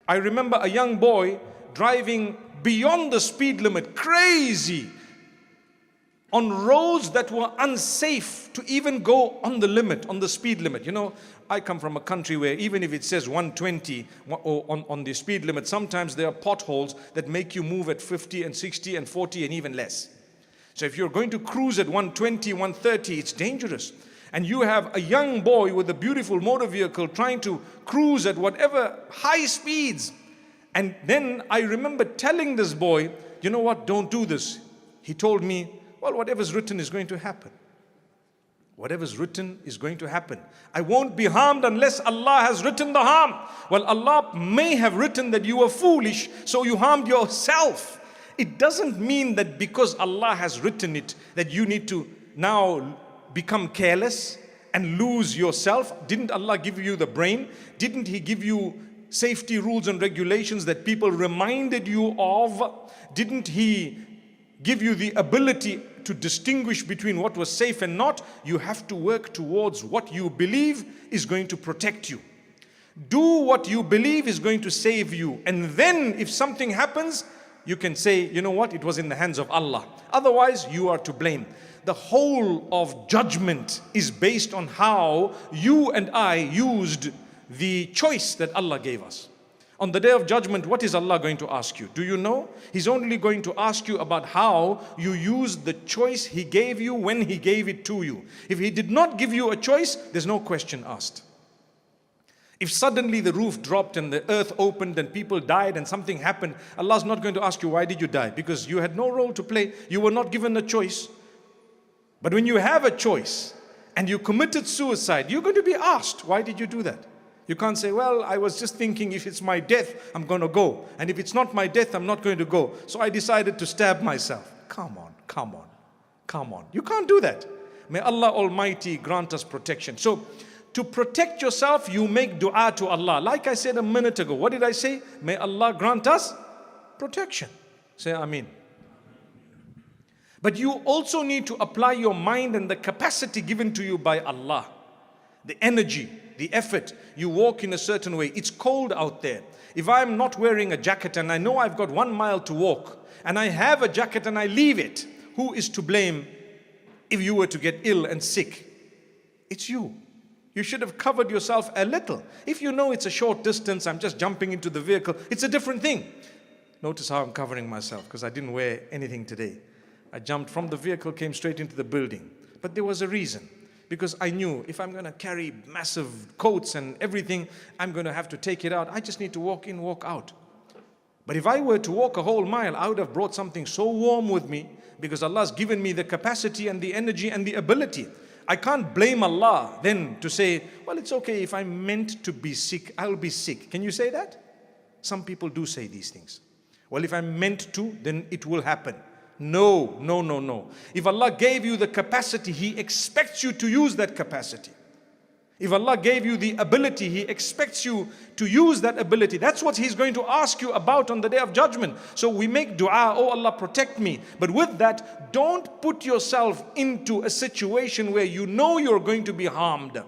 I remember a young boy driving beyond the speed limit, crazy, on roads that were unsafe to even go on the limit, on the speed limit. You know, I come from a country where even if it says 120 on the speed limit, sometimes there are potholes that make you move at 50 and 60 and 40 and even less. So if you're going to cruise at 120, 130, it's dangerous. And you have a young boy with a beautiful motor vehicle trying to cruise at whatever high speeds. And then I remember telling this boy, you know what, don't do this. He told me, well, whatever's written is going to happen. Whatever's written is going to happen. I won't be harmed unless Allah has written the harm. Well, Allah may have written that you were foolish, so you harmed yourself. It doesn't mean that because Allah has written it, that you need to now become careless and lose yourself. Didn't Allah give you the brain? Didn't He give you safety rules and regulations that people reminded you of? Didn't He give you the ability to distinguish between what was safe and not? You have to work towards what you believe is going to protect you. Do what you believe is going to save you. And then if something happens, you can say, you know what, it was in the hands of Allah. Otherwise, you are to blame. The whole of judgment is based on how you and I used the choice that Allah gave us. On the day of judgment, what is Allah going to ask you? Do you know? He's only going to ask you about how you used the choice He gave you when He gave it to you. If He did not give you a choice, there's no question asked. If suddenly the roof dropped and the earth opened and people died and something happened, Allah's not going to ask you, why did you die? Because you had no role to play. You were not given a choice. But when you have a choice and you committed suicide, you're going to be asked, why did you do that? You can't say, well, I was just thinking if it's my death, I'm going to go. And if it's not my death, I'm not going to go. So I decided to stab myself. Come on, come on, come on. You can't do that. May Allah Almighty grant us protection. So to protect yourself, you make dua to Allah. Like I said a minute ago, what did I say? May Allah grant us protection. Say Ameen. But you also need to apply your mind and the capacity given to you by Allah. The energy, the effort. You walk in a certain way. It's cold out there. If I'm not wearing a jacket and I know I've got 1 mile to walk and I have a jacket and I leave it, who is to blame if you were to get ill and sick? It's you. You should have covered yourself a little. If you know it's a short distance, I'm just jumping into the vehicle, it's a different thing. Notice how I'm covering myself because I didn't wear anything today. I jumped from the vehicle, came straight into the building. But there was a reason. Because I knew if I'm going to carry massive coats and everything, I'm going to have to take it out. I just need to walk in, walk out. But if I were to walk a whole mile, I would have brought something so warm with me because Allah's given me the capacity and the energy and the ability. I can't blame Allah then to say, well, it's okay if I'm meant to be sick, I'll be sick. Can you say that? Some people do say these things. Well, if I'm meant to, then it will happen. No, no, no, no. If Allah gave you the capacity, He expects you to use that capacity. If Allah gave you the ability, He expects you to use that ability. That's what He's going to ask you about on the day of judgment. So we make dua, oh Allah, protect me. But with that, don't put yourself into a situation where you know you're going to be harmed.